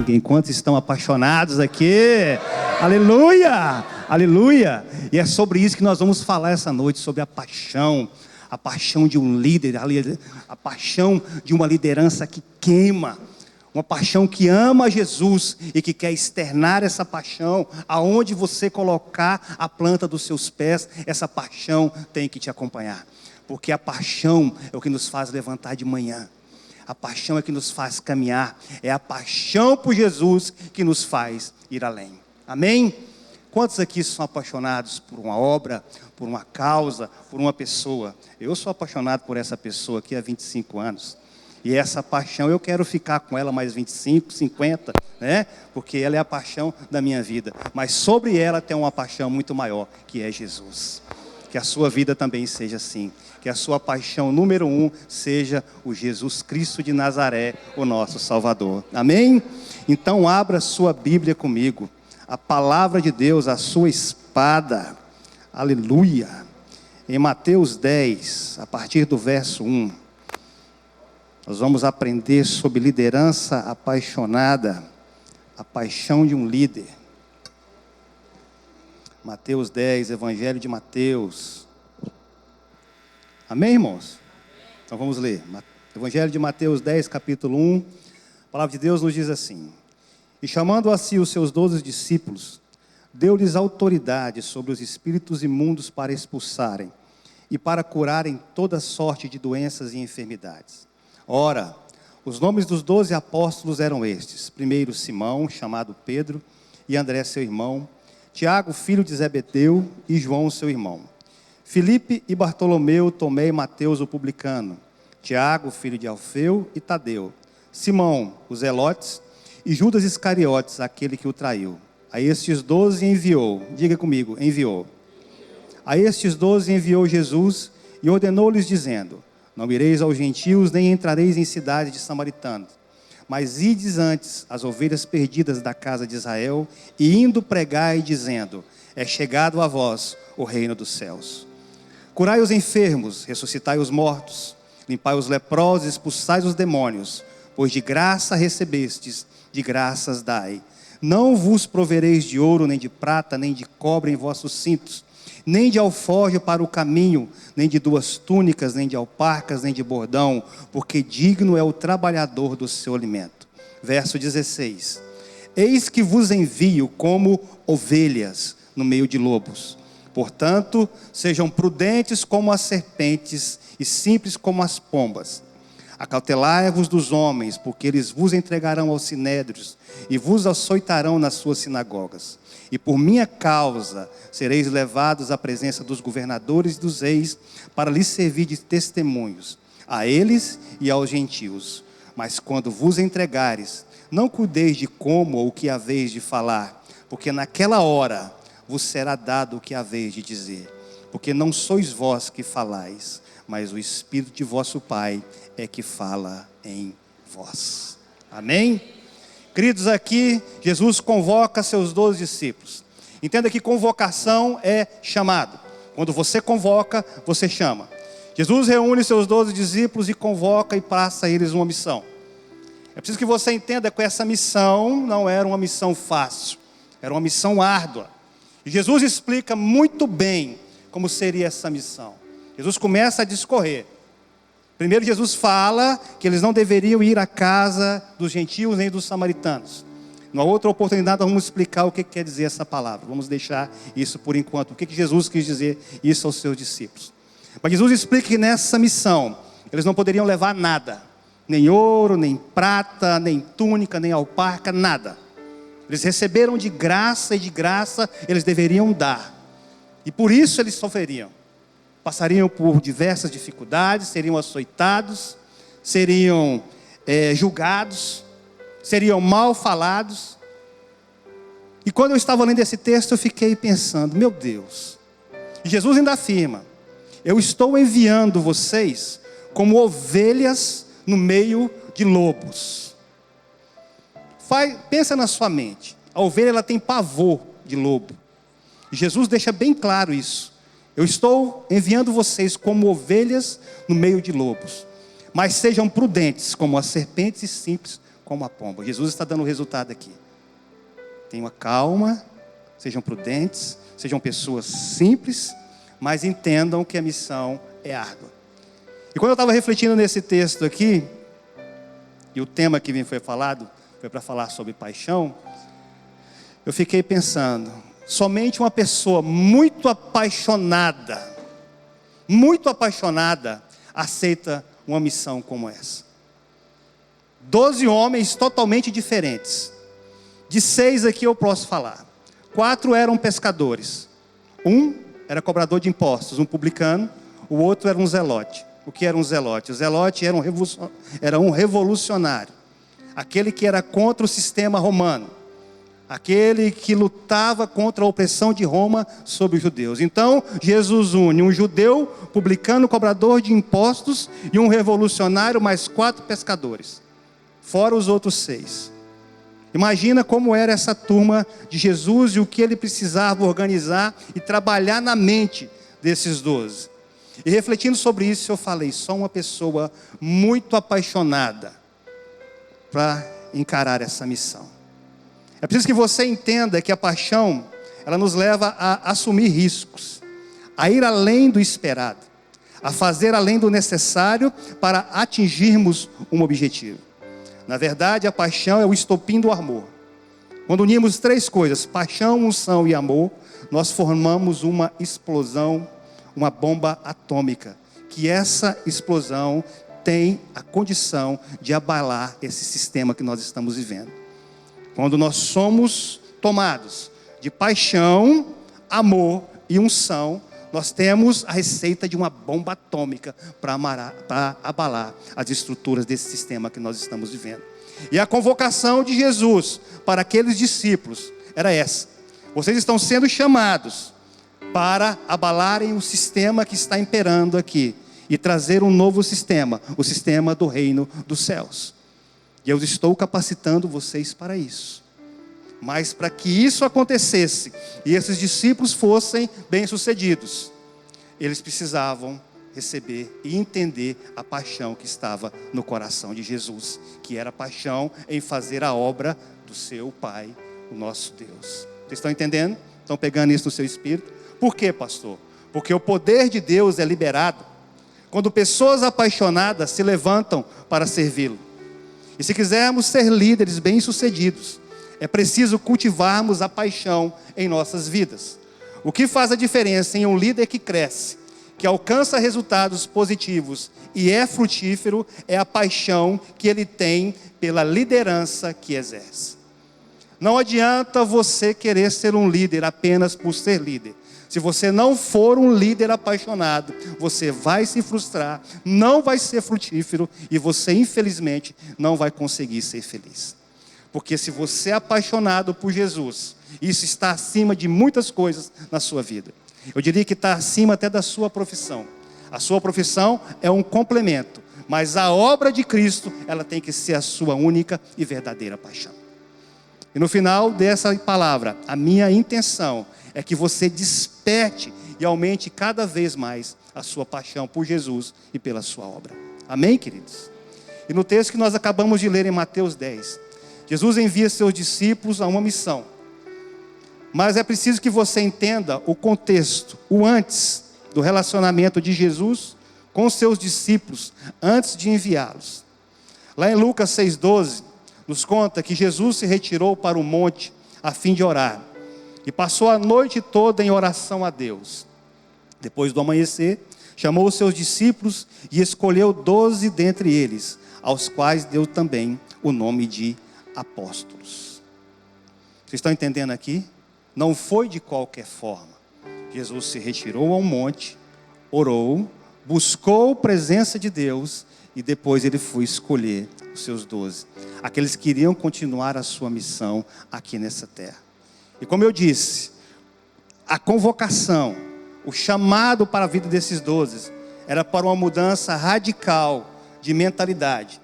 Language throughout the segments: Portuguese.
ninguém. Quantos estão apaixonados aqui? Aleluia! Aleluia! E é sobre isso que nós vamos falar essa noite, sobre a paixão de um líder, a paixão de uma liderança que queima, uma paixão que ama Jesus e que quer externar essa paixão. Aonde você colocar a planta dos seus pés, essa paixão tem que te acompanhar, porque a paixão é o que nos faz levantar de manhã. A paixão é que nos faz caminhar. É a paixão por Jesus que nos faz ir além. Amém? Quantos aqui são apaixonados por uma obra, por uma causa, por uma pessoa? Eu sou apaixonado por essa pessoa aqui há 25 anos. E essa paixão, eu quero ficar com ela mais 25, 50, né? Porque ela é a paixão da minha vida. Mas sobre ela tem uma paixão muito maior, que é Jesus. Que a sua vida também seja assim. Que a sua paixão número 1 seja o Jesus Cristo de Nazaré, o nosso Salvador. Amém? Então abra sua Bíblia comigo. A palavra de Deus, a sua espada. Aleluia. Em Mateus 10, a partir do verso 1. Nós vamos aprender sobre liderança apaixonada. A paixão de um líder. Mateus 10, Evangelho de Mateus. Amém, irmãos? Então vamos ler. Evangelho de Mateus 10, capítulo 1. A palavra de Deus nos diz assim: E chamando a si os seus 12 discípulos, deu-lhes autoridade sobre os espíritos imundos para expulsarem e para curarem toda sorte de doenças e enfermidades. Ora, os nomes dos 12 apóstolos eram estes: primeiro Simão, chamado Pedro, e André seu irmão, Tiago, filho de Zebedeu, e João seu irmão, Filipe e Bartolomeu, Tomé e Mateus o publicano, Tiago, filho de Alfeu, e Tadeu, Simão, os Zelotes, e Judas Iscariotes, aquele que o traiu. A estes 12 enviou, diga comigo, enviou. A estes 12 enviou Jesus e ordenou-lhes dizendo: Não ireis aos gentios, nem entrareis em cidade de samaritanos, mas ides antes as ovelhas perdidas da casa de Israel, e indo pregai dizendo: É chegado a vós o reino dos céus. Curai os enfermos, ressuscitai os mortos, limpai os leprosos, expulsai os demônios, pois de graça recebestes, de graças dai. Não vos provereis de ouro, nem de prata, nem de cobre em vossos cintos, nem de alforje para o caminho, nem de 2 túnicas, nem de alparcas, nem de bordão, porque digno é o trabalhador do seu alimento. Verso 16: Eis que vos envio como ovelhas no meio de lobos. Portanto, sejam prudentes como as serpentes e simples como as pombas. Acautelai-vos dos homens, porque eles vos entregarão aos sinédrios e vos açoitarão nas suas sinagogas. E por minha causa sereis levados à presença dos governadores e dos reis, para lhes servir de testemunhos, a eles e aos gentios. Mas quando vos entregares, não cuideis de como ou o que haveis de falar, porque naquela hora vos será dado o que haveis de dizer. Porque não sois vós que falais, mas o Espírito de vosso Pai é que fala em vós. Amém? Queridos, aqui Jesus convoca seus 12 discípulos. Entenda que convocação é chamado. Quando você convoca, você chama. Jesus reúne seus 12 discípulos e convoca e passa a eles uma missão. É preciso que você entenda que essa missão não era uma missão fácil, era uma missão árdua. E Jesus explica muito bem como seria essa missão. Jesus começa a discorrer. Primeiro Jesus fala que eles não deveriam ir à casa dos gentios nem dos samaritanos. Numa outra oportunidade nós vamos explicar o que quer dizer essa palavra. Vamos deixar isso por enquanto. O que Jesus quis dizer isso aos seus discípulos. Mas Jesus explica que nessa missão eles não poderiam levar nada. Nem ouro, nem prata, nem túnica, nem alparca, nada. Eles receberam de graça e de graça eles deveriam dar. E por isso eles sofreriam. Passariam por diversas dificuldades, seriam açoitados, seriam julgados, seriam mal falados. E quando eu estava lendo esse texto eu fiquei pensando, meu Deus. E Jesus ainda afirma: eu estou enviando vocês como ovelhas no meio de lobos. Pensa na sua mente. A ovelha ela tem pavor de lobo. E Jesus deixa bem claro isso. Eu estou enviando vocês como ovelhas no meio de lobos. Mas sejam prudentes como as serpentes e simples como a pomba. Jesus está dando o resultado aqui. Tenham calma, sejam prudentes, sejam pessoas simples, mas entendam que a missão é árdua. E quando eu estava refletindo nesse texto aqui, e o tema que foi falado, foi para falar sobre paixão, eu fiquei pensando, somente uma pessoa muito apaixonada, aceita uma missão como essa. 12 homens totalmente diferentes. De 6 aqui eu posso falar. 4 eram pescadores. Um era cobrador de impostos, um publicano. O outro era um zelote. O que era um zelote? O zelote era um revolucionário. Aquele que era contra o sistema romano. Aquele que lutava contra a opressão de Roma sobre os judeus. Então, Jesus une um judeu, publicano, cobrador de impostos e um revolucionário, mais 4 pescadores. Fora os outros 6. Imagina como era essa turma de Jesus e o que ele precisava organizar e trabalhar na mente desses 12. E refletindo sobre isso, eu falei, só uma pessoa muito apaixonada para encarar essa missão. É preciso que você entenda que a paixão, ela nos leva a assumir riscos, a ir além do esperado, a fazer além do necessário para atingirmos um objetivo. Na verdade, a paixão é o estopim do amor. Quando unimos 3 coisas, paixão, unção e amor, nós formamos uma explosão, uma bomba atômica, que essa explosão tem a condição de abalar esse sistema que nós estamos vivendo. Quando nós somos tomados de paixão, amor e unção, nós temos a receita de uma bomba atômica para abalar as estruturas desse sistema que nós estamos vivendo. E a convocação de Jesus para aqueles discípulos era essa: vocês estão sendo chamados para abalarem o sistema que está imperando aqui e trazer um novo sistema, o sistema do reino dos céus. E eu estou capacitando vocês para isso. Mas para que isso acontecesse e esses discípulos fossem bem-sucedidos, eles precisavam receber e entender a paixão que estava no coração de Jesus, que era a paixão em fazer a obra do seu Pai, o nosso Deus. Vocês estão entendendo? Estão pegando isso no seu espírito? Por quê, pastor? Porque o poder de Deus é liberado quando pessoas apaixonadas se levantam para servi-lo. E se quisermos ser líderes bem-sucedidos, é preciso cultivarmos a paixão em nossas vidas. O que faz a diferença em um líder que cresce, que alcança resultados positivos e é frutífero, é a paixão que ele tem pela liderança que exerce. Não adianta você querer ser um líder apenas por ser líder. Se você não for um líder apaixonado, você vai se frustrar, não vai ser frutífero e você, infelizmente, não vai conseguir ser feliz. Porque se você é apaixonado por Jesus, isso está acima de muitas coisas na sua vida. Eu diria que está acima até da sua profissão. A sua profissão é um complemento, mas a obra de Cristo, ela tem que ser a sua única e verdadeira paixão. E no final dessa palavra, a minha intenção é que você desperte e aumente cada vez mais a sua paixão por Jesus e pela sua obra. Amém, queridos? E no texto que nós acabamos de ler em Mateus 10, Jesus envia seus discípulos a uma missão. Mas é preciso que você entenda o contexto, o antes do relacionamento de Jesus com seus discípulos, antes de enviá-los. Lá em Lucas 6,12, nos conta que Jesus se retirou para o monte a fim de orar. E passou a noite toda em oração a Deus. Depois do amanhecer, chamou os seus discípulos e escolheu 12 dentre eles, aos quais deu também o nome de apóstolos. Vocês estão entendendo aqui? Não foi de qualquer forma. Jesus se retirou a um monte, orou, buscou a presença de Deus e depois ele foi escolher os seus 12. Aqueles que iriam continuar a sua missão aqui nessa terra. E como eu disse, a convocação, o chamado para a vida desses 12 era para uma mudança radical de mentalidade.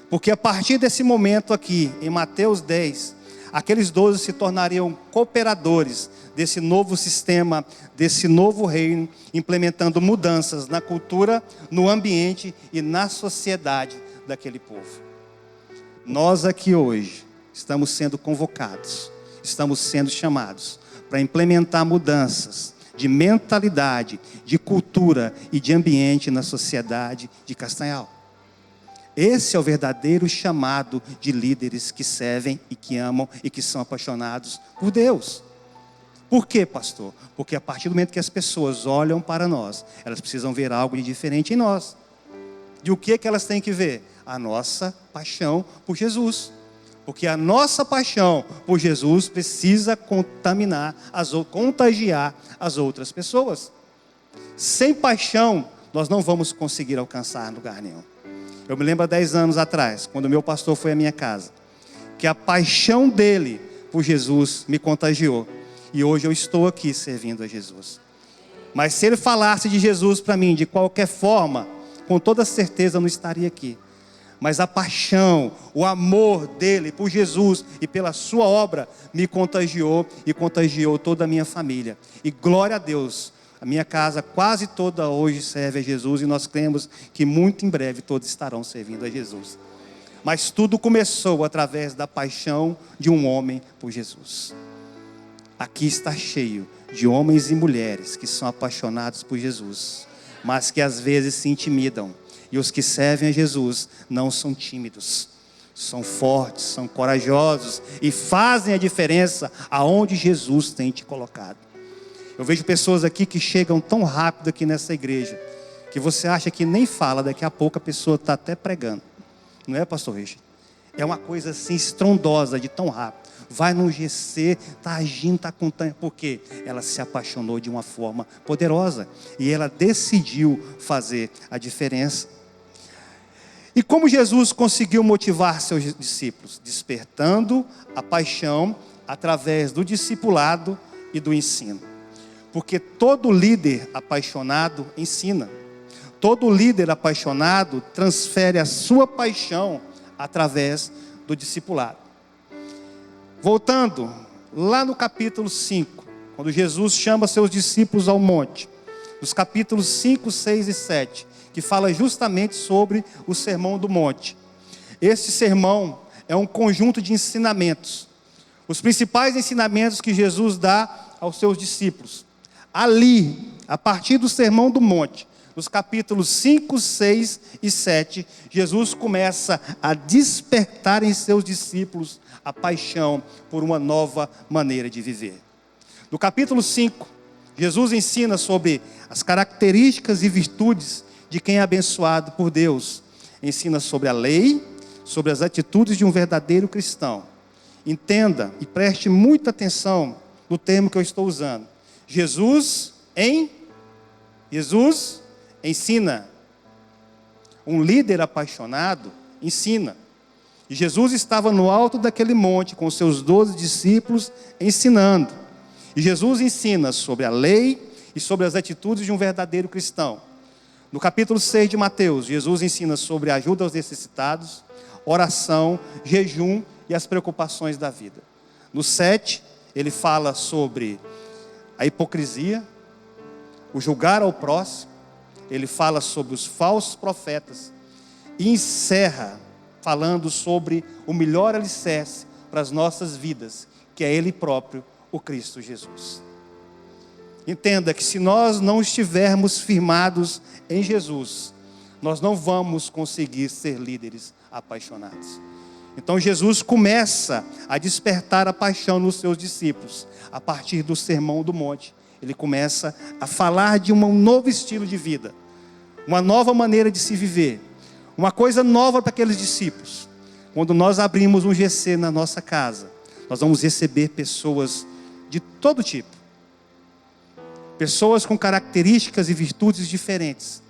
Porque a partir desse momento aqui, em Mateus 10, aqueles 12 se tornariam cooperadores desse novo sistema, desse novo reino, implementando mudanças na cultura, no ambiente e na sociedade daquele povo. Nós aqui hoje estamos sendo convocados, estamos sendo chamados para implementar mudanças de mentalidade, de cultura e de ambiente na sociedade de Castanhal. Esse é o verdadeiro chamado de líderes que servem e que amam e que são apaixonados por Deus. Por quê, pastor? Porque a partir do momento que as pessoas olham para nós, elas precisam ver algo de diferente em nós. De o que elas têm que ver? A nossa paixão por Jesus. Porque a nossa paixão por Jesus precisa contagiar as outras pessoas. Sem paixão, nós não vamos conseguir alcançar lugar nenhum. Eu me lembro há 10 anos atrás, quando o meu pastor foi à minha casa, que a paixão dele por Jesus me contagiou. E hoje eu estou aqui servindo a Jesus. Mas se ele falasse de Jesus para mim de qualquer forma, com toda certeza eu não estaria aqui. Mas a paixão, o amor dele por Jesus e pela sua obra me contagiou e contagiou toda a minha família. E glória a Deus, a minha casa quase toda hoje serve a Jesus e nós cremos que muito em breve todos estarão servindo a Jesus. Mas tudo começou através da paixão de um homem por Jesus. Aqui está cheio de homens e mulheres que são apaixonados por Jesus, mas que às vezes se intimidam. E os que servem a Jesus não são tímidos, são fortes, são corajosos e fazem a diferença aonde Jesus tem te colocado. Eu vejo pessoas aqui que chegam tão rápido aqui nessa igreja, que você acha que nem fala, daqui a pouco a pessoa está até pregando. Não é, pastor Richard? É uma coisa assim estrondosa, de tão rápido. Vai no GC, está agindo, está contando. Por quê? Ela se apaixonou de uma forma poderosa. E ela decidiu fazer a diferença. E como Jesus conseguiu motivar seus discípulos? Despertando a paixão através do discipulado e do ensino. Porque todo líder apaixonado ensina. Todo líder apaixonado transfere a sua paixão através do discipulado. Voltando, lá no capítulo 5, quando Jesus chama seus discípulos ao monte, nos capítulos 5, 6 e 7, que fala justamente sobre o Sermão do Monte. Este sermão é um conjunto de ensinamentos. Os principais ensinamentos que Jesus dá aos seus discípulos. Ali, a partir do Sermão do Monte, nos capítulos 5, 6 e 7, Jesus começa a despertar em seus discípulos a paixão por uma nova maneira de viver. No capítulo 5, Jesus ensina sobre as características e virtudes de quem é abençoado por Deus. Ensina sobre a lei, sobre as atitudes de um verdadeiro cristão. Entenda e preste muita atenção no termo que eu estou usando. Jesus ensina. Um líder apaixonado ensina. E Jesus estava no alto daquele monte com seus 12 discípulos ensinando. E Jesus ensina sobre a lei e sobre as atitudes de um verdadeiro cristão. No capítulo 6 de Mateus, Jesus ensina sobre a ajuda aos necessitados, oração, jejum e as preocupações da vida. No 7, ele fala sobre a hipocrisia, o julgar ao próximo. Ele fala sobre os falsos profetas e encerra falando sobre o melhor alicerce para as nossas vidas, que é Ele próprio, o Cristo Jesus. Entenda que se nós não estivermos firmados em Jesus, nós não vamos conseguir ser líderes apaixonados. Então Jesus começa a despertar a paixão nos seus discípulos, a partir do Sermão do Monte. Ele começa a falar de um novo estilo de vida, uma nova maneira de se viver, uma coisa nova para aqueles discípulos. Quando nós abrimos um GC na nossa casa, nós vamos receber pessoas de todo tipo. Pessoas com características e virtudes diferentes.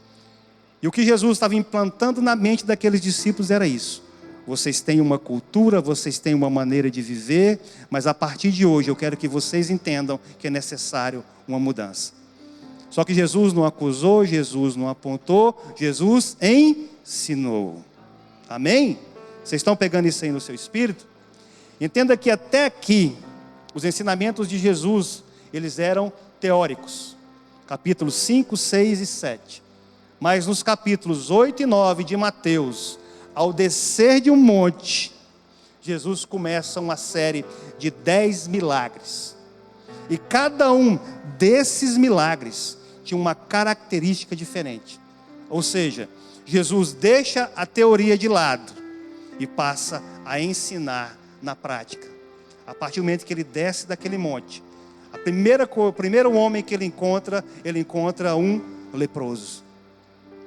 E o que Jesus estava implantando na mente daqueles discípulos era isso. Vocês têm uma cultura, vocês têm uma maneira de viver, mas a partir de hoje eu quero que vocês entendam que é necessário uma mudança. Só que Jesus não acusou, Jesus não apontou, Jesus ensinou. Amém? Vocês estão pegando isso aí no seu espírito? Entenda que até aqui, os ensinamentos de Jesus, eles eram teóricos. Capítulos 5, 6 e 7. Mas nos capítulos 8 e 9 de Mateus, ao descer de um monte, Jesus começa uma série de 10 milagres. E cada um desses milagres tinha uma característica diferente. Ou seja, Jesus deixa a teoria de lado e passa a ensinar na prática. A partir do momento que ele desce daquele monte, o primeiro homem que ele encontra um leproso.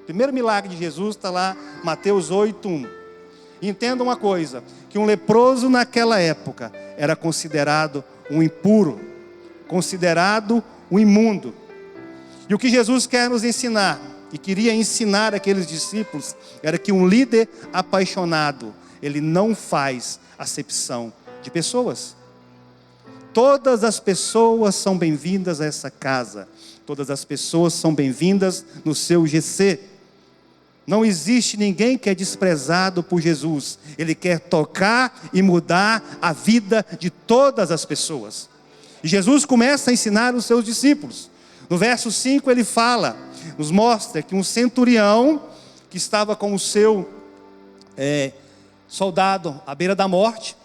O primeiro milagre de Jesus está lá, Mateus 8:1. Entenda uma coisa, que um leproso naquela época era considerado um impuro, considerado um imundo. E o que Jesus quer nos ensinar, e queria ensinar aqueles discípulos, era que um líder apaixonado, ele não faz acepção de pessoas. Todas as pessoas são bem-vindas a essa casa. Todas as pessoas são bem-vindas no seu GC. Não existe ninguém que é desprezado por Jesus. Ele quer tocar e mudar a vida de todas as pessoas. E Jesus começa a ensinar os seus discípulos. No verso 5 ele fala, nos mostra que um centurião que estava com o seu soldado à beira da morte,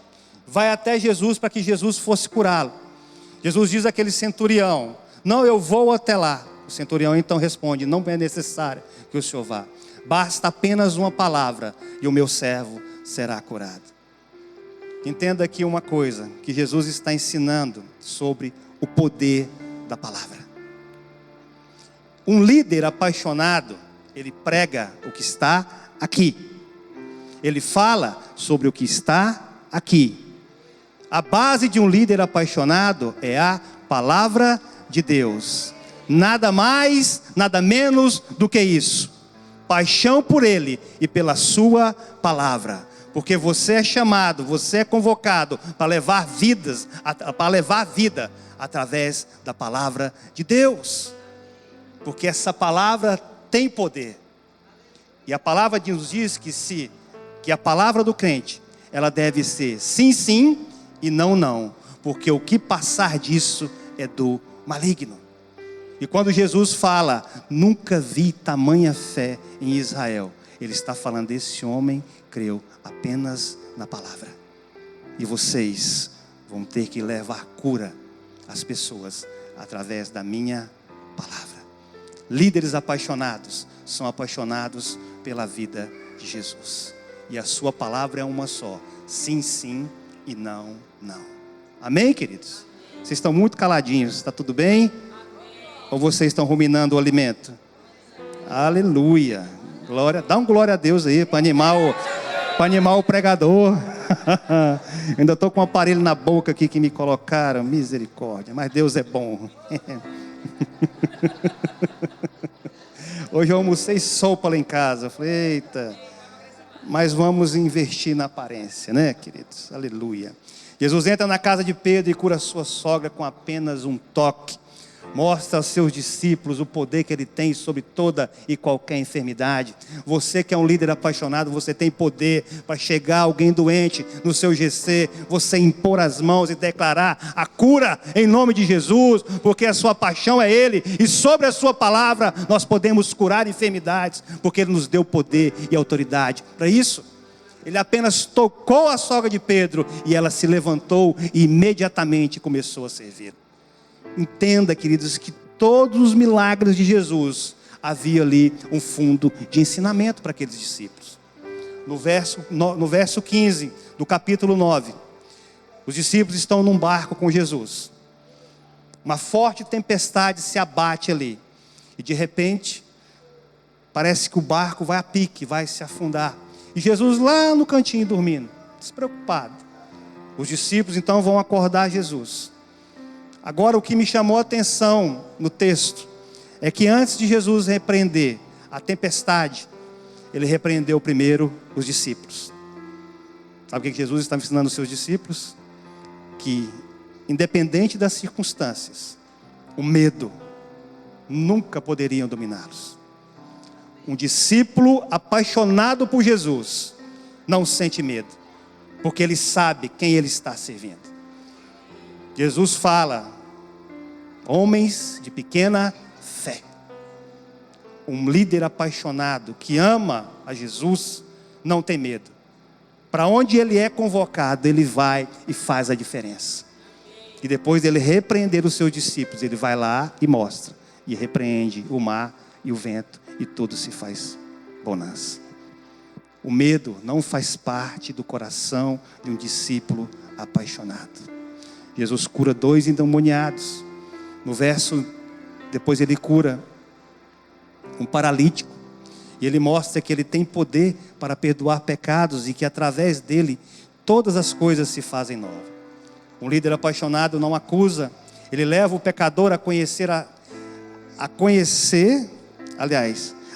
vai até Jesus para que Jesus fosse curá-lo. Jesus diz àquele centurião: não, eu vou até lá. O centurião então responde: não é necessário que o senhor vá. Basta apenas uma palavra e o meu servo será curado. Entenda aqui uma coisa, que Jesus está ensinando sobre o poder da palavra. Um líder apaixonado, ele prega o que está aqui. Ele fala sobre o que está aqui. A base de um líder apaixonado é a palavra de Deus. Nada mais, nada menos do que isso. Paixão por Ele e pela sua palavra. Porque você é chamado, você é convocado para levar vida através da palavra de Deus. Porque essa palavra tem poder. E a palavra nos diz que a palavra do crente, ela deve ser sim, sim e não, não. Porque o que passar disso é do maligno. E quando Jesus fala, nunca vi tamanha fé em Israel, ele está falando, esse homem creu apenas na palavra. E vocês vão ter que levar cura às pessoas através da minha palavra. Líderes apaixonados são apaixonados pela vida de Jesus. E a sua palavra é uma só: sim, sim e não, não. Amém, queridos? Vocês estão muito caladinhos, está tudo bem? Ou vocês estão ruminando o alimento? Aleluia. Glória, dá um glória a Deus aí para animar o pregador. Ainda estou com um aparelho na boca aqui que me colocaram. Misericórdia, mas Deus é bom. Hoje eu almocei sopa lá em casa. Eu falei, eita, mas vamos investir na aparência, né, queridos? Aleluia. Jesus entra na casa de Pedro e cura sua sogra com apenas um toque. Mostra aos seus discípulos o poder que ele tem sobre toda e qualquer enfermidade. Você que é um líder apaixonado, você tem poder para chegar alguém doente no seu GC, você impor as mãos e declarar a cura em nome de Jesus, porque a sua paixão é Ele, e sobre a sua palavra nós podemos curar enfermidades, porque Ele nos deu poder e autoridade para isso. Ele apenas tocou a sogra de Pedro e ela se levantou e imediatamente começou a servir. Entenda, queridos, que todos os milagres de Jesus havia ali um fundo de ensinamento para aqueles discípulos. No verso 15 do capítulo 9, os discípulos estão num barco com Jesus. Uma forte tempestade se abate ali. E de repente, parece que o barco vai a pique, vai se afundar. E Jesus lá no cantinho dormindo, despreocupado. Os discípulos então vão acordar Jesus. Agora o que me chamou a atenção no texto é que antes de Jesus repreender a tempestade, ele repreendeu primeiro os discípulos. Sabe o que Jesus estava ensinando aos seus discípulos? Que independente das circunstâncias, o medo nunca poderiam dominá-los. Um discípulo apaixonado por Jesus não sente medo, porque ele sabe quem ele está servindo. Jesus fala, homens de pequena fé. Um líder apaixonado que ama a Jesus não tem medo, Para onde ele é convocado, ele vai e faz a diferença. E depois dele repreender os seus discípulos, ele vai lá e mostra. E repreende o mar e o vento, e tudo se faz bonança. O medo não faz parte do coração de um discípulo apaixonado. Jesus cura 2 endemoniados. No verso, depois ele cura um paralítico. E ele mostra que ele tem poder para perdoar pecados e que através dele todas as coisas se fazem novas. Um líder apaixonado não acusa, ele leva o pecador a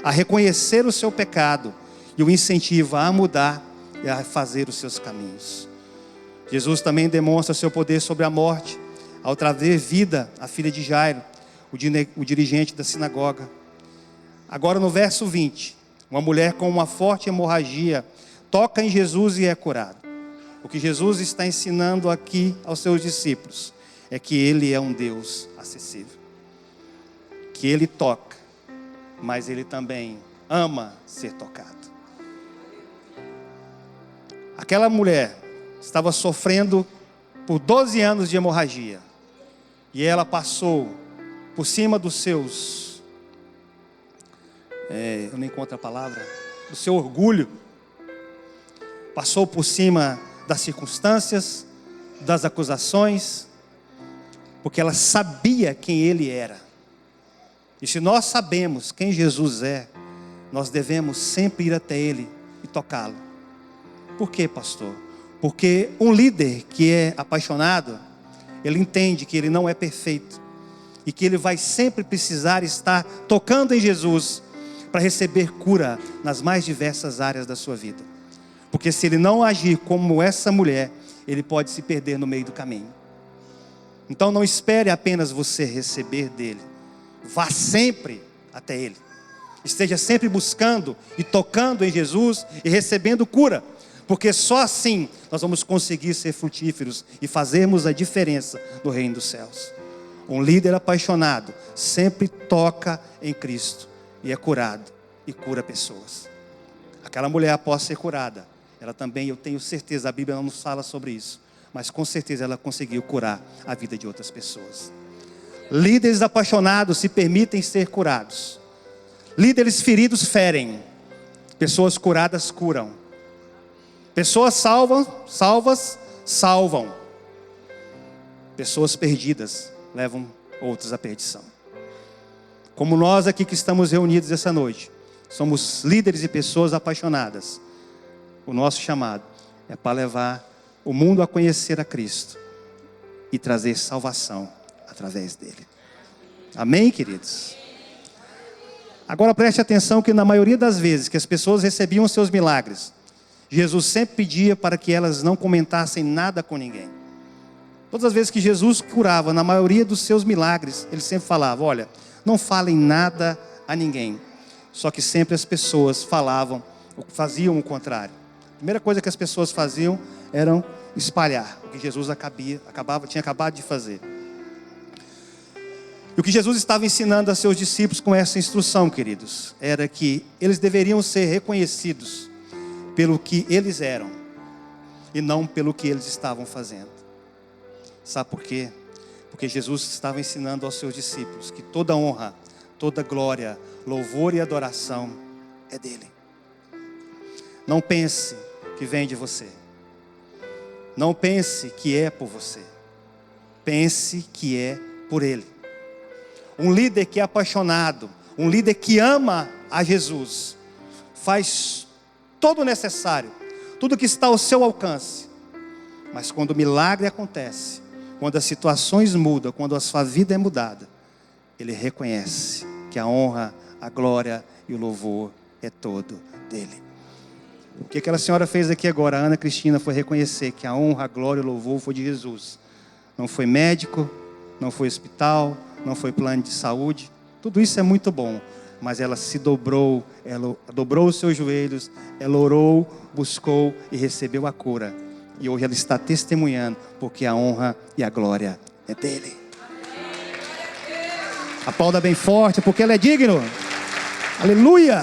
reconhecer o seu pecado e o incentiva a mudar e a fazer os seus caminhos. Jesus também demonstra seu poder sobre a morte ao trazer vida à filha de Jairo, o dirigente da sinagoga. Agora no verso 20, uma mulher com uma forte hemorragia toca em Jesus e é curada. O que Jesus está ensinando aqui aos seus discípulos é que Ele é um Deus acessível. Que Ele toca, mas Ele também ama ser tocado. Aquela mulher estava sofrendo por 12 anos de hemorragia. E ela passou por cima dos seus... eu não encontro a palavra, do seu orgulho, passou por cima das circunstâncias, das acusações, porque ela sabia quem Ele era. E se nós sabemos quem Jesus é, nós devemos sempre ir até Ele e tocá-lo. Por quê, pastor? Porque um líder que é apaixonado, ele entende que ele não é perfeito e que ele vai sempre precisar estar tocando em Jesus para receber cura nas mais diversas áreas da sua vida. Porque se ele não agir como essa mulher, ele pode se perder no meio do caminho. Então não espere apenas você receber dele. Vá sempre até ele. Esteja sempre buscando e tocando em Jesus e recebendo cura. Porque só assim nós vamos conseguir ser frutíferos e fazermos a diferença no reino dos céus. Um líder apaixonado sempre toca em Cristo e é curado e cura pessoas. Aquela mulher, após ser curada, ela também, eu tenho certeza, a Bíblia não nos fala sobre isso, mas com certeza ela conseguiu curar a vida de outras pessoas. Líderes apaixonados se permitem ser curados. Líderes feridos ferem. Pessoas curadas curam. Pessoas salvas, salvam. Pessoas perdidas levam outros à perdição. Como nós aqui que estamos reunidos essa noite, somos líderes e pessoas apaixonadas. O nosso chamado é para levar o mundo a conhecer a Cristo e trazer salvação através dele. Amém, queridos? Agora preste atenção que na maioria das vezes que as pessoas recebiam seus milagres, Jesus sempre pedia para que elas não comentassem nada com ninguém. Todas as vezes que Jesus curava, na maioria dos seus milagres, ele sempre falava: olha, não falem nada a ninguém. Só que sempre as pessoas faziam o contrário. A primeira coisa que as pessoas faziam era espalhar o que Jesus tinha acabado de fazer. E o que Jesus estava ensinando a seus discípulos com essa instrução, queridos, era que eles deveriam ser reconhecidos pelo que eles eram e não pelo que eles estavam fazendo. Sabe por quê? Porque Jesus estava ensinando aos seus discípulos que toda honra, toda glória, louvor e adoração é dele. Não pense que vem de você. Não pense que é por você. Pense que é por ele. Um líder que é apaixonado, um líder que ama a Jesus, faz todo o necessário, tudo que está ao seu alcance. Mas quando o milagre acontece, quando as situações mudam, quando a sua vida é mudada, ele reconhece que a honra, a glória e o louvor é todo dele. O que aquela senhora fez aqui agora, a Ana Cristina, foi reconhecer que a honra, a glória e o louvor foi de Jesus. Não foi médico, não foi hospital, não foi plano de saúde. Tudo isso é muito bom. Mas ela se dobrou, ela dobrou os seus joelhos, ela orou, buscou e recebeu a cura. E hoje ela está testemunhando, porque a honra e a glória é dele. Aplauda bem forte, porque ele é digno. Aleluia!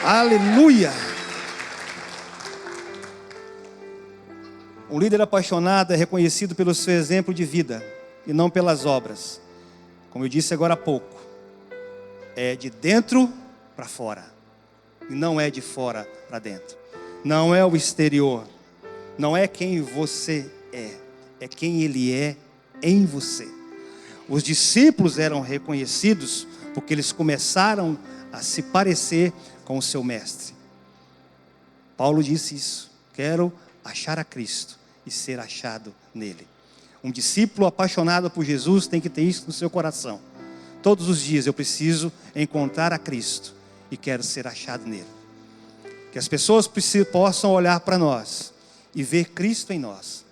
Aleluia! Um líder apaixonado é reconhecido pelo seu exemplo de vida e não pelas obras. Como eu disse agora há pouco, é de dentro para fora e não é de fora para dentro. Não é o exterior, não é quem você é quem Ele é em você. Os discípulos eram reconhecidos porque eles começaram a se parecer com o seu mestre. Paulo disse isso: quero achar a Cristo e ser achado nele. Um discípulo apaixonado por Jesus tem que ter isso no seu coração. Todos os dias eu preciso encontrar a Cristo e quero ser achado nele. Que as pessoas possam olhar para nós e ver Cristo em nós.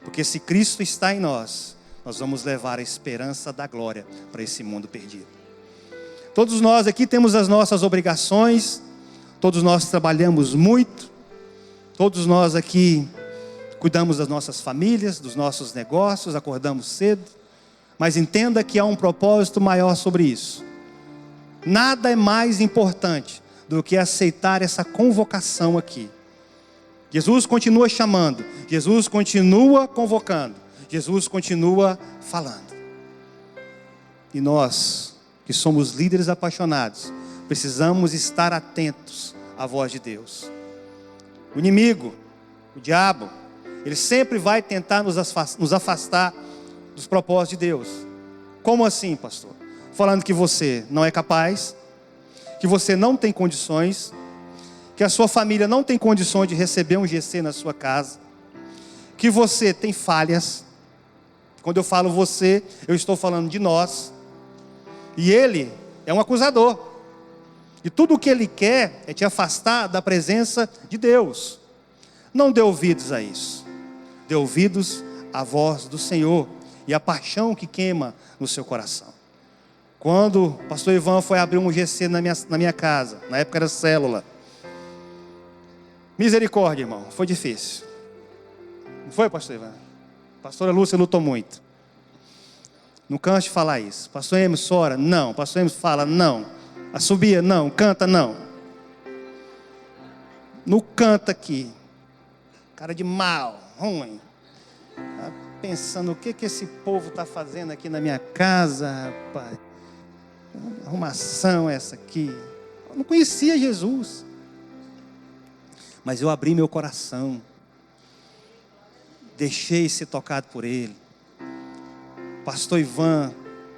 Porque se Cristo está em nós, nós vamos levar a esperança da glória para esse mundo perdido. Todos nós aqui temos as nossas obrigações, todos nós trabalhamos muito, todos nós aqui cuidamos das nossas famílias, dos nossos negócios, acordamos cedo, mas entenda que há um propósito maior sobre isso. Nada é mais importante do que aceitar essa convocação aqui. Jesus continua chamando, Jesus continua convocando, Jesus continua falando. E nós, que somos líderes apaixonados, precisamos estar atentos à voz de Deus. O inimigo, o diabo, ele sempre vai tentar nos afastar dos propósitos de Deus. Como assim, pastor? Falando que você não é capaz, que você não tem condições, que a sua família não tem condições de receber um GC na sua casa, que você tem falhas. Quando eu falo você, eu estou falando de nós. E ele é um acusador. E tudo o que ele quer é te afastar da presença de Deus. Não dê ouvidos a isso. Dê ouvidos à voz do Senhor e à paixão que queima no seu coração. Quando o pastor Ivan foi abrir um GC na minha casa, na época era célula. Misericórdia, irmão, foi difícil. Não foi, pastor Ivan? A pastora Lúcia lutou muito. Não canse de falar isso. Pastor Emerson ora? Não. Pastor Emerson fala? Não. Assobia? Não. Canta? Não. Não canta aqui. Cara de mal, ruim. Tá pensando o que esse povo está fazendo aqui na minha casa, rapaz. Que arrumação é essa aqui? Eu não conhecia Jesus. Mas eu abri meu coração. Deixei ser tocado por Ele. Pastor Ivan,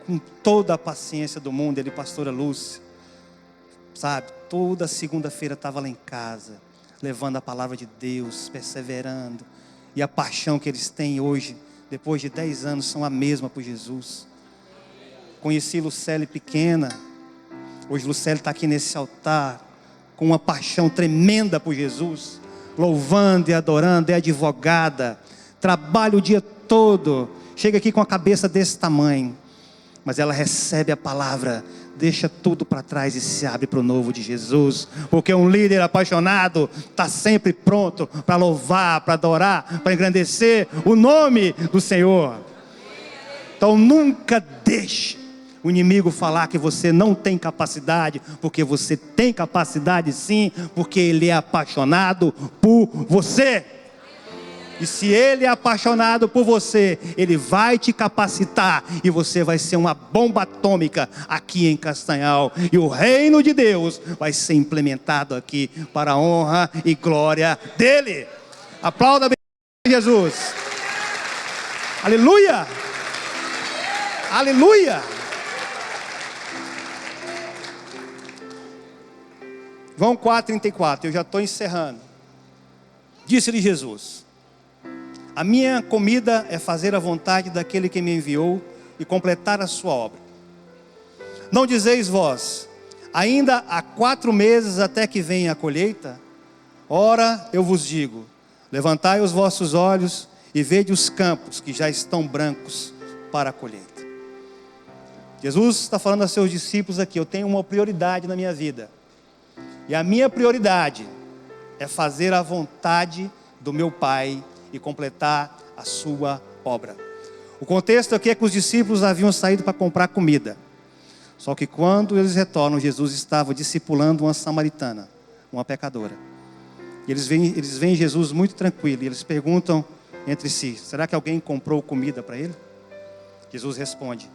com toda a paciência do mundo, ele e pastora Lúcia, sabe, toda segunda-feira estava lá em casa, levando a palavra de Deus, perseverando. E a paixão que eles têm hoje, depois de 10 anos, são a mesma por Jesus. Conheci Lucélia pequena, hoje Lucélia está aqui nesse altar, com uma paixão tremenda por Jesus, louvando e adorando, é advogada, trabalha o dia todo, chega aqui com a cabeça desse tamanho, mas ela recebe a palavra, deixa tudo para trás e se abre para o novo de Jesus, porque um líder apaixonado está sempre pronto para louvar, para adorar, para engrandecer o nome do Senhor. Então nunca deixe o inimigo falar que você não tem capacidade, porque você tem capacidade sim, porque ele é apaixonado por você. E se ele é apaixonado por você, ele vai te capacitar e você vai ser uma bomba atômica aqui em Castanhal. E o reino de Deus vai ser implementado aqui para a honra e glória dele. Aplauda bem Jesus. Aleluia! Aleluia! João 4,34, eu já estou encerrando. Disse-lhe Jesus: a minha comida é fazer a vontade daquele que me enviou e completar a sua obra. Não dizeis vós, ainda há 4 meses até que venha a colheita? Ora, eu vos digo, levantai os vossos olhos e vede os campos que já estão brancos para a colheita. Jesus está falando a seus discípulos aqui: eu tenho uma prioridade na minha vida. E a minha prioridade é fazer a vontade do meu Pai e completar a sua obra. O contexto aqui é que os discípulos haviam saído para comprar comida. Só que quando eles retornam, Jesus estava discipulando uma samaritana, uma pecadora. E eles veem Jesus muito tranquilo. E eles perguntam: entre si: será que alguém comprou comida para ele? Jesus responde: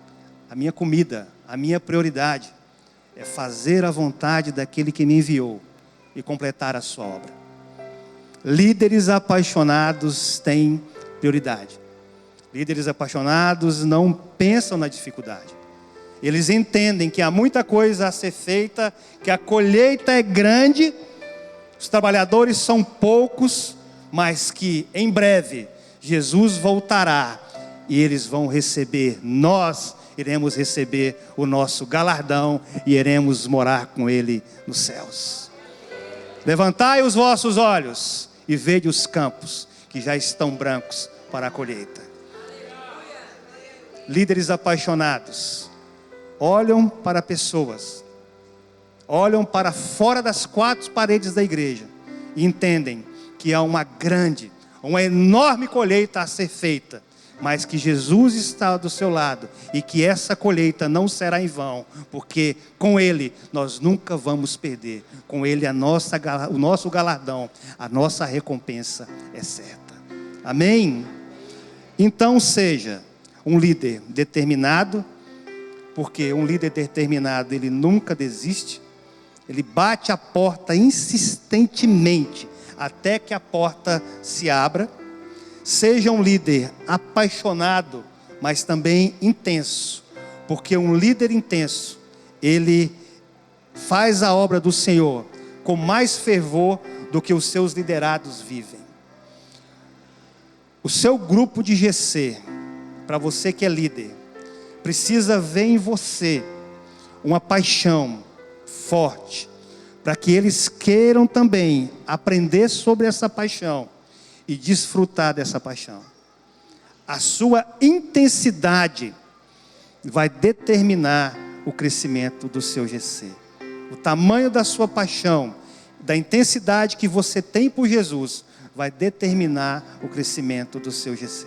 a minha comida, a minha prioridade é fazer a vontade daquele que me enviou e completar a sua obra. Líderes apaixonados têm prioridade. Líderes apaixonados não pensam na dificuldade. Eles entendem que há muita coisa a ser feita, que a colheita é grande, os trabalhadores são poucos, mas que em breve Jesus voltará e eles vão receber, nós iremos receber o nosso galardão e iremos morar com Ele nos céus. Levantai os vossos olhos e vede os campos que já estão brancos para a colheita. Líderes apaixonados olham para pessoas, olham para fora das quatro paredes da igreja e entendem que há uma grande, uma enorme colheita a ser feita, mas que Jesus está do seu lado e que essa colheita não será em vão, porque com Ele nós nunca vamos perder. Com Ele o nosso galardão, a nossa recompensa é certa. Amém? Então seja um líder determinado, porque um líder determinado, ele nunca desiste, ele bate a porta insistentemente até que a porta se abra. Seja um líder apaixonado, mas também intenso, porque um líder intenso, ele faz a obra do Senhor com mais fervor do que os seus liderados vivem. O seu grupo de GC, para você que é líder, precisa ver em você uma paixão forte, para que eles queiram também aprender sobre essa paixão e desfrutar dessa paixão. A sua intensidade vai determinar o crescimento do seu GC. O tamanho da sua paixão, da intensidade que você tem por Jesus, vai determinar o crescimento do seu GC.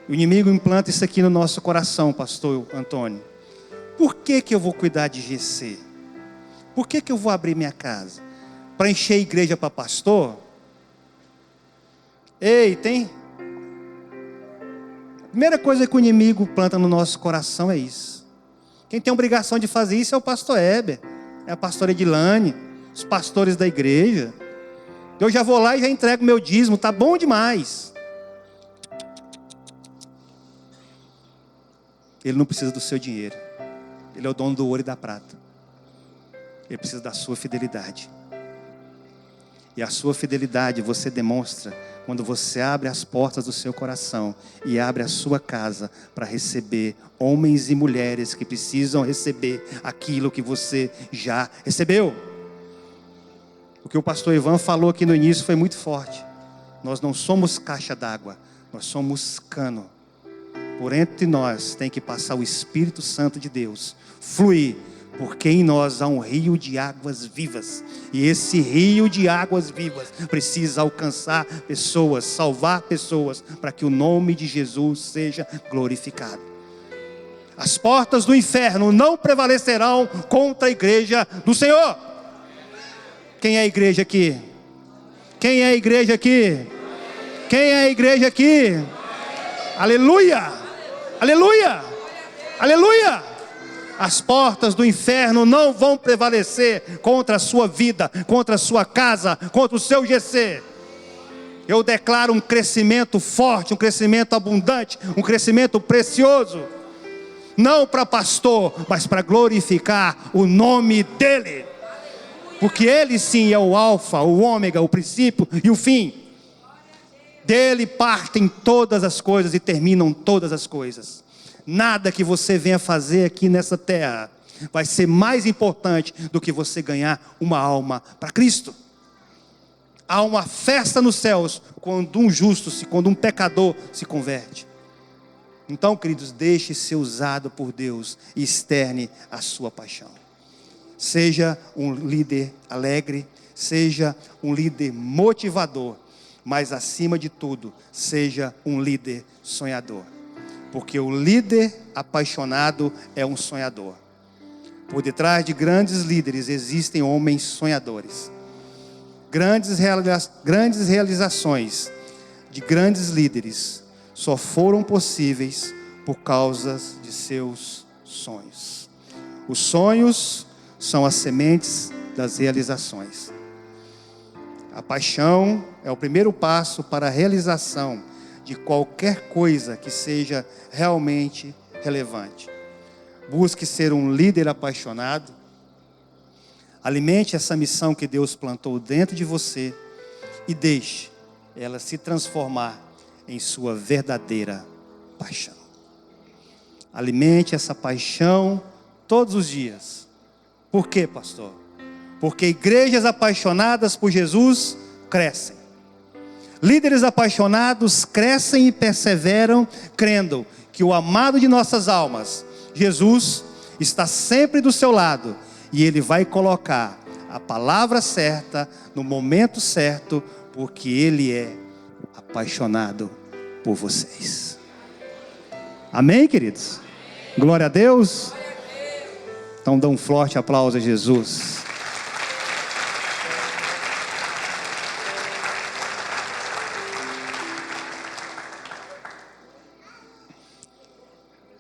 O inimigo implanta isso aqui no nosso coração, pastor Antônio. Por que eu vou cuidar de GC? Por que eu vou abrir minha casa? Para encher a igreja para pastor? Ei, tem? A primeira coisa que o inimigo planta no nosso coração é isso. Quem tem a obrigação de fazer isso é o pastor Heber, é a pastora Edilane, os pastores da igreja. Eu já vou lá e já entrego meu dízimo, tá bom demais. Ele não precisa do seu dinheiro. Ele é o dono do ouro e da prata. Ele precisa da sua fidelidade. E a sua fidelidade você demonstra quando você abre as portas do seu coração e abre a sua casa para receber homens e mulheres que precisam receber aquilo que você já recebeu. O que o pastor Ivan falou aqui no início foi muito forte. Nós não somos caixa d'água, nós somos cano. Por entre nós tem que passar o Espírito Santo de Deus, fluir, porque em nós há um rio de águas vivas. E esse rio de águas vivas precisa alcançar pessoas, salvar pessoas, para que o nome de Jesus seja glorificado. As portas do inferno não prevalecerão contra a igreja do Senhor. Quem é a igreja aqui? Quem é a igreja aqui? Quem é a igreja aqui? Aleluia! Aleluia! Aleluia! As portas do inferno não vão prevalecer contra a sua vida, contra a sua casa, contra o seu GC. Eu declaro um crescimento forte, um crescimento abundante, um crescimento precioso. Não para pastor, mas para glorificar o nome dEle. Porque Ele sim é o alfa, o ômega, o princípio e o fim. Dele partem todas as coisas e terminam todas as coisas. Nada que você venha fazer aqui nessa terra vai ser mais importante do que você ganhar uma alma para Cristo. Há uma festa nos céus quando quando um pecador se converte. Então, queridos, deixe ser usado por Deus e externe a sua paixão. Seja um líder alegre, seja um líder motivador, mas acima de tudo, seja um líder sonhador. Porque o líder apaixonado é um sonhador. Por detrás de grandes líderes existem homens sonhadores. Grandes realizações de grandes líderes só foram possíveis por causa de seus sonhos. Os sonhos são as sementes das realizações. A paixão é o primeiro passo para a realização de qualquer coisa que seja realmente relevante. Busque ser um líder apaixonado. Alimente essa missão que Deus plantou dentro de você e deixe ela se transformar em sua verdadeira paixão. Alimente essa paixão todos os dias. Por quê, pastor? Porque igrejas apaixonadas por Jesus crescem. Líderes apaixonados crescem e perseveram, crendo que o amado de nossas almas, Jesus, está sempre do seu lado e Ele vai colocar a palavra certa no momento certo, porque Ele é apaixonado por vocês. Amém, queridos? Glória a Deus. Então dá um forte aplauso a Jesus.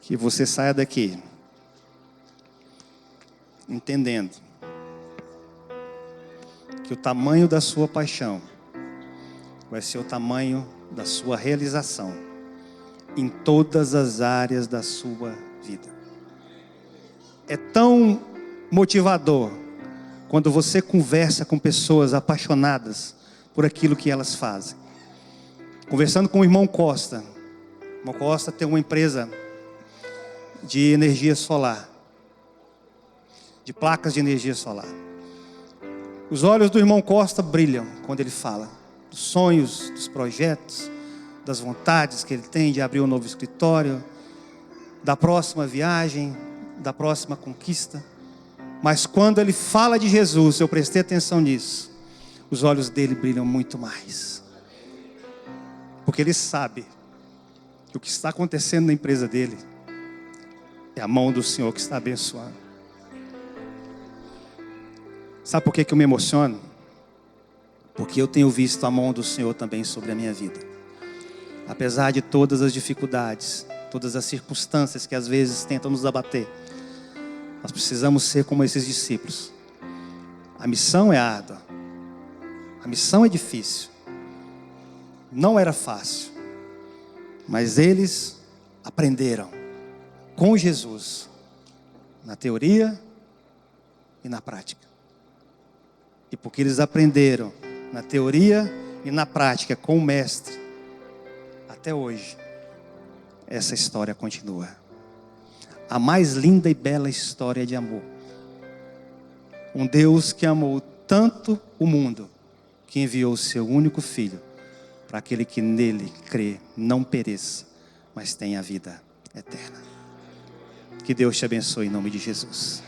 Que você saia daqui entendendo que o tamanho da sua paixão vai ser o tamanho da sua realização em todas as áreas da sua vida. É tão motivador quando você conversa com pessoas apaixonadas por aquilo que elas fazem. Conversando com o irmão Costa. O irmão Costa tem uma empresa de energia solar, de placas de energia solar. Os olhos do irmão Costa brilham quando ele fala dos sonhos, dos projetos, das vontades que ele tem de abrir um novo escritório, da próxima viagem, da próxima conquista. Mas quando ele fala de Jesus, eu prestei atenção nisso, os olhos dele brilham muito mais, porque ele sabe que o que está acontecendo na empresa dele é a mão do Senhor que está abençoando. Sabe por que eu me emociono? Porque eu tenho visto a mão do Senhor também sobre a minha vida. Apesar de todas as dificuldades, todas as circunstâncias que às vezes tentam nos abater, nós precisamos ser como esses discípulos. A missão é árdua, a missão é difícil, não era fácil, mas eles aprenderam com Jesus, na teoria e na prática. E porque eles aprenderam na teoria e na prática com o Mestre, até hoje, essa história continua. A mais linda e bela história de amor. Um Deus que amou tanto o mundo, que enviou o seu único Filho, para aquele que nele crê, não pereça, mas tenha a vida eterna. Que Deus te abençoe em nome de Jesus.